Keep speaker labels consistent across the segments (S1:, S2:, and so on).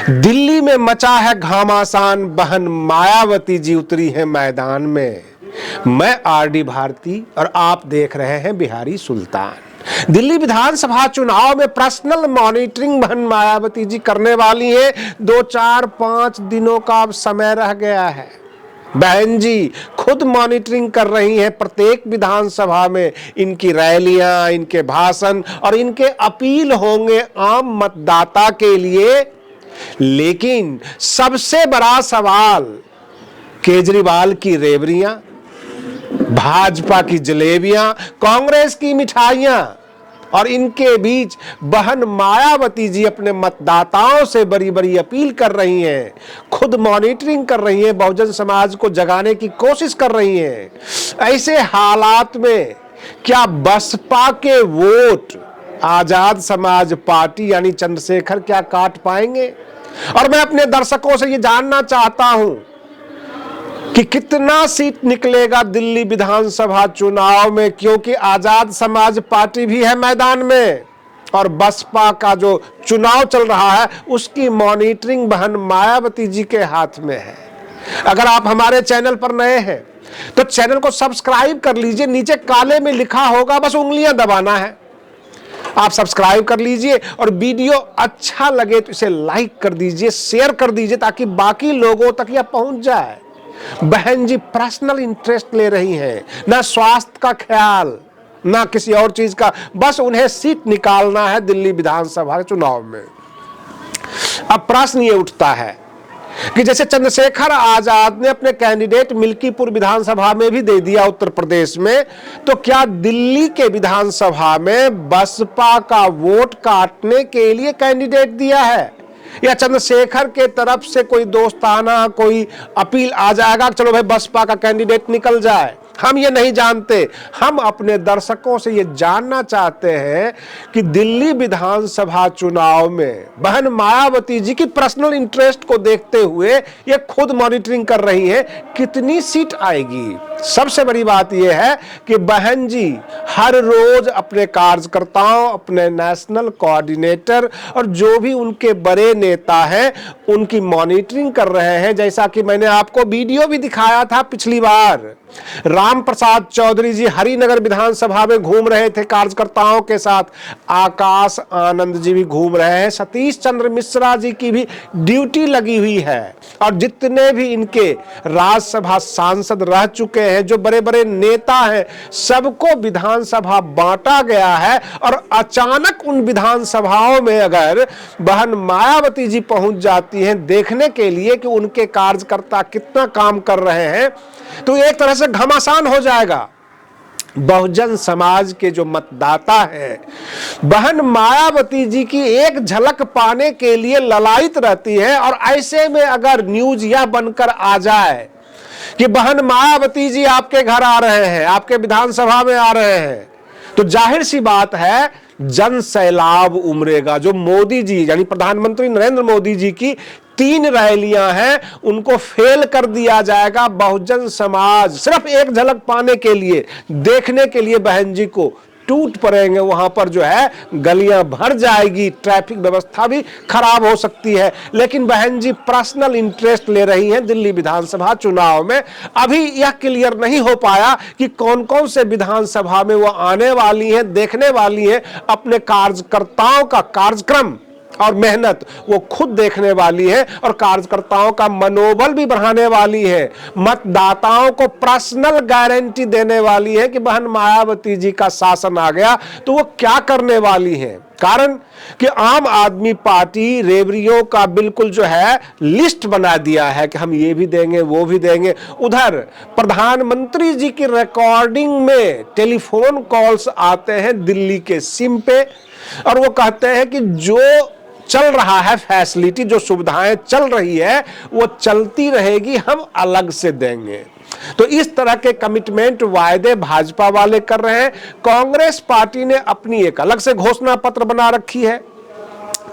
S1: दिल्ली में मचा है घमासान, बहन मायावती जी उतरी है मैदान में। मैं आरडी भारती और आप देख रहे हैं बिहारी सुल्तान। दिल्ली विधानसभा चुनाव में पर्सनल मॉनिटरिंग बहन मायावती जी करने वाली हैं। 2-4-5 दिनों का अब समय रह गया है। बहन जी खुद मॉनिटरिंग कर रही हैं प्रत्येक विधानसभा में। इनकी रैलियां, इनके भाषण और इनके अपील होंगे आम मतदाता के लिए। लेकिन सबसे बड़ा सवाल केजरीवाल की रेवड़ियां, भाजपा की जलेबियां, कांग्रेस की मिठाइयां और इनके बीच बहन मायावती जी अपने मतदाताओं से बड़ी बड़ी अपील कर रही हैं, खुद मॉनिटरिंग कर रही हैं, बहुजन समाज को जगाने की कोशिश कर रही हैं। ऐसे हालात में क्या बसपा के वोट आजाद समाज पार्टी यानी चंद्रशेखर क्या काट पाएंगे? और मैं अपने दर्शकों से ये जानना चाहता हूं कि कितना सीट निकलेगा दिल्ली विधानसभा चुनाव में, क्योंकि आजाद समाज पार्टी भी है मैदान में और बसपा का जो चुनाव चल रहा है उसकी मॉनिटरिंग बहन मायावती जी के हाथ में है। अगर आप हमारे चैनल पर नए हैं तो चैनल को सब्सक्राइब कर लीजिए। नीचे काले में लिखा होगा, बस उंगलियां दबाना है। आप सब्सक्राइब कर लीजिए और वीडियो अच्छा लगे तो इसे लाइक कर दीजिए, शेयर कर दीजिए ताकि बाकी लोगों तक यह पहुंच जाए। बहन जी पर्सनल इंटरेस्ट ले रही हैं, ना स्वास्थ्य का ख्याल ना किसी और चीज का, बस उन्हें सीट निकालना है दिल्ली विधानसभा चुनाव में। अब प्रश्न ये उठता है कि जैसे चंद्रशेखर आजाद ने अपने कैंडिडेट मिल्कीपुर विधानसभा में भी दे दिया उत्तर प्रदेश में, तो क्या दिल्ली के विधानसभा में बसपा का वोट काटने के लिए कैंडिडेट दिया है या चंद्रशेखर के तरफ से कोई दोस्ताना कोई अपील आ जाएगा चलो भाई बसपा का कैंडिडेट निकल जाए? हम ये नहीं जानते। हम अपने दर्शकों से ये जानना चाहते हैं कि दिल्ली विधानसभा चुनाव में बहन मायावती जी की पर्सनल इंटरेस्ट को देखते हुए ये खुद मॉनिटरिंग कर रही हैं, कितनी सीट आएगी। सबसे बड़ी बात यह है कि बहन जी हर रोज अपने कार्यकर्ताओं, अपने नेशनल कोऑर्डिनेटर और जो भी उनके बड़े नेता हैं उनकी मॉनिटरिंग कर रहे हैं। जैसा कि मैंने आपको वीडियो भी दिखाया था पिछली बार, राम प्रसाद चौधरी जी हरिनगर विधानसभा में घूम रहे थे कार्यकर्ताओं के साथ, आकाश आनंद जी भी घूम रहे हैं, सतीश चंद्र मिश्रा जी की भी ड्यूटी लगी हुई है और जितने भी इनके राज्यसभा सांसद रह चुके हैं, जो बड़े बड़े नेता हैं, सबको विधानसभा बांटा गया है। और अचानक उन विधानसभाओं में अगर बहन मायावती जी पहुंच जाती हैं देखने के लिए कि उनके कार्यकर्ता कितना काम कर रहे हैं, तो एक तरह से घमासान हो जाएगा। बहुजन समाज के जो मतदाता हैं बहन मायावती जी की एक झलक पाने के लिए ललायित रहती है। और ऐसे में अगर न्यूज यह बनकर आ जाए कि बहन मायावती जी आपके घर आ रहे हैं, आपके विधानसभा में आ रहे हैं, तो जाहिर सी बात है जन सैलाब उमड़ेगा। जो मोदी जी यानी प्रधानमंत्री नरेंद्र मोदी जी की 3 रैलियां हैं उनको फेल कर दिया जाएगा। बहुजन समाज सिर्फ एक झलक पाने के लिए, देखने के लिए बहन जी को टूट पड़ेंगे। वहां पर जो है गलियां भर जाएगी, ट्रैफिक व्यवस्था भी खराब हो सकती है। लेकिन बहन जी पर्सनल इंटरेस्ट ले रही हैं दिल्ली विधानसभा चुनाव में। अभी यह क्लियर नहीं हो पाया कि कौन कौन से विधानसभा में वो आने वाली हैं, देखने वाली हैं। अपने कार्यकर्ताओं का कार्यक्रम और मेहनत वो खुद देखने वाली है और कार्यकर्ताओं का मनोबल भी बढ़ाने वाली है। मतदाताओं को पर्सनल गारंटी देने वाली है कि बहन मायावती जी का शासन आ गया तो वो क्या करने वाली है। कारण कि आम आदमी पार्टी रेवड़ियों का बिल्कुल जो है लिस्ट बना दिया है कि हम ये भी देंगे वो भी देंगे। उधर प्रधानमंत्री जी की रिकॉर्डिंग में टेलीफोन कॉल्स आते हैं दिल्ली के सिम पे और वो कहते हैं कि जो चल रहा है फैसिलिटी, जो सुविधाएं चल रही है वो चलती रहेगी, हम अलग से देंगे। तो इस तरह के कमिटमेंट वायदे भाजपा वाले कर रहे हैं। कांग्रेस पार्टी ने अपनी एक अलग से घोषणा पत्र बना रखी है।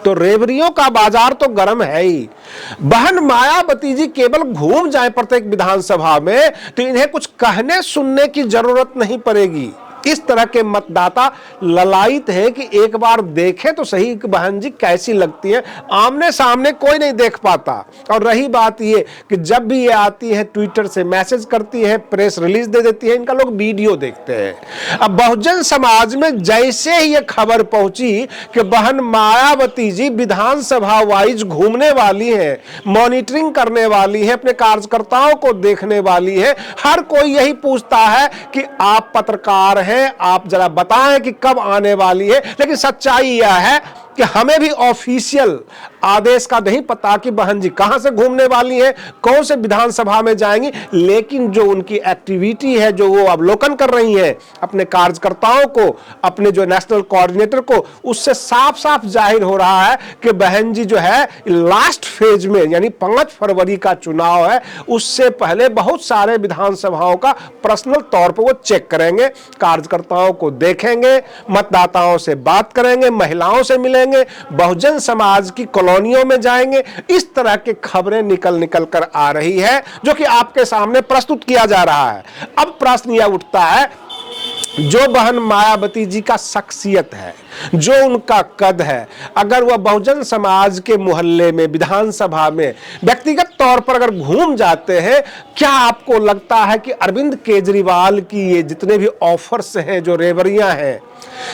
S1: तो रेवड़ियों का बाजार तो गर्म है ही। बहन मायावती जी केवल घूम जाए प्रत्येक विधानसभा में तो इन्हें कुछ कहने सुनने की जरूरत नहीं पड़ेगी। इस तरह के मतदाता ललायित है कि एक बार देखें तो सही कि बहन जी कैसी लगती है। आमने सामने कोई नहीं देख पाता। और रही बात ये कि जब भी ये आती है ट्विटर से मैसेज करती है, प्रेस रिलीज दे देती है, इनका लोग वीडियो देखते हैं। अब बहुजन समाज में जैसे ही ये खबर पहुंची कि बहन मायावती जी विधानसभा वाइज घूमने वाली है, मॉनिटरिंग करने वाली है, अपने कार्यकर्ताओं को देखने वाली है, हर कोई यही पूछता है कि आप पत्रकार हैं, आप जरा बताएं कि कब आने वाली है। लेकिन सच्चाई यह है कि हमें भी ऑफिशियल आदेश का नहीं पता कि बहन जी कहां से घूमने वाली हैं, कौन से विधानसभा में जाएंगी। लेकिन जो उनकी एक्टिविटी है, जो वो अवलोकन कर रही हैं अपने कार्यकर्ताओं को, अपने जो नेशनल कोऑर्डिनेटर को, उससे साफ साफ जाहिर हो रहा है कि बहन जी जो है लास्ट फेज में, यानी 5 फरवरी का चुनाव है, उससे पहले बहुत सारे विधानसभाओं का पर्सनल तौर पर वो चेक करेंगे, कार्यकर्ताओं को देखेंगे, मतदाताओं से बात करेंगे, महिलाओं से मिलेंगे, बहुजन समाज की कॉलोनियों में जाएंगे। इस तरह की खबरें निकल कर आ रही है, जो कि आपके सामने प्रस्तुत किया जा रहा है। अब प्रश्न यह उठता है, जो बहन मायावती जी का शख्सियत है, जो उनका कद है, अगर वह बहुजन समाज के मोहल्ले में, विधानसभा में व्यक्तिगत तौर पर अगर घूम जाते हैं, क्या आपको लगता है कि अरविंद केजरीवाल की ये जितने भी ऑफर्स हैं, जो रेवरियां हैं,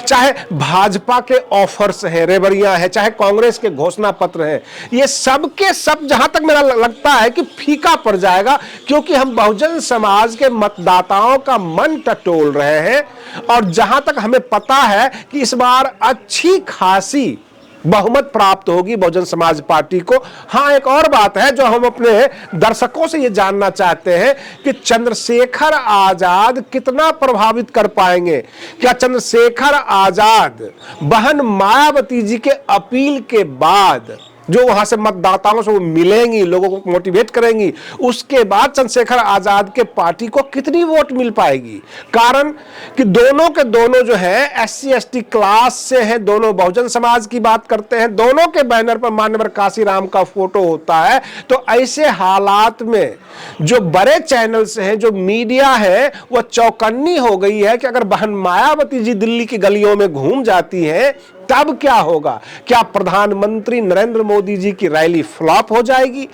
S1: चाहे भाजपा के ऑफर्स हैं, रेवरियां हैं, चाहे कांग्रेस के घोषणा पत्र हैं, ये सब के सब जहां तक मेरा लगता है कि फीका पड़ जाएगा, क्योंकि हम बहुजन समाज के मतदाताओं का मन टटोल रहे हैं। और जहां तक हमें पता है कि इस बार अच्छी खासी बहुमत प्राप्त होगी बहुजन समाज पार्टी को। हां, एक और बात है जो हम अपने दर्शकों से ये जानना चाहते हैं कि चंद्रशेखर आजाद कितना प्रभावित कर पाएंगे। क्या चंद्रशेखर आजाद बहन मायावती जी के अपील के बाद जो वहां से मतदाताओं से वो मिलेंगी, लोगों को मोटिवेट करेंगी, उसके बाद चंद्रशेखर आजाद के पार्टी को कितनी वोट मिल पाएगी? कारण कि दोनों के दोनों जो है SC ST क्लास से हैं, दोनों बहुजन समाज की बात करते हैं, दोनों के बैनर पर माननीय काशीराम का फोटो होता है। तो ऐसे हालात में जो बड़े चैनल्स हैं, जो मीडिया है, वह चौकन्नी हो गई है कि अगर बहन मायावती जी दिल्ली की गलियों में घूम जाती हैं, तब क्या होगा? क्या प्रधानमंत्री नरेंद्र मोदी जी की रैली फ्लॉप हो जाएगी?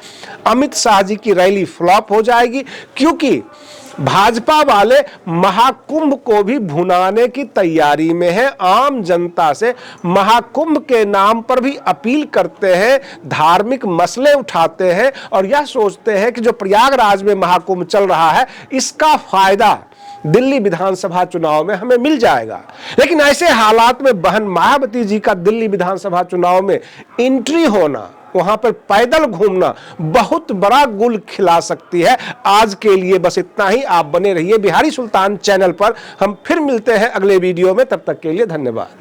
S1: अमित शाह जी की रैली फ्लॉप हो जाएगी? क्योंकि भाजपा वाले महाकुंभ को भी भुनाने की तैयारी में है। आम जनता से महाकुंभ के नाम पर भी अपील करते हैं, धार्मिक मसले उठाते हैं और यह सोचते हैं कि जो प्रयागराज में महाकुंभ चल रहा है, इसका फायदा दिल्ली विधानसभा चुनाव में हमें मिल जाएगा। लेकिन ऐसे हालात में बहन मायावती जी का दिल्ली विधानसभा चुनाव में एंट्री होना, वहां पर पैदल घूमना बहुत बड़ा गुल खिला सकती है। आज के लिए बस इतना ही। आप बने रहिए बिहारी सुल्तान चैनल पर। हम फिर मिलते हैं अगले वीडियो में। तब तक के लिए धन्यवाद।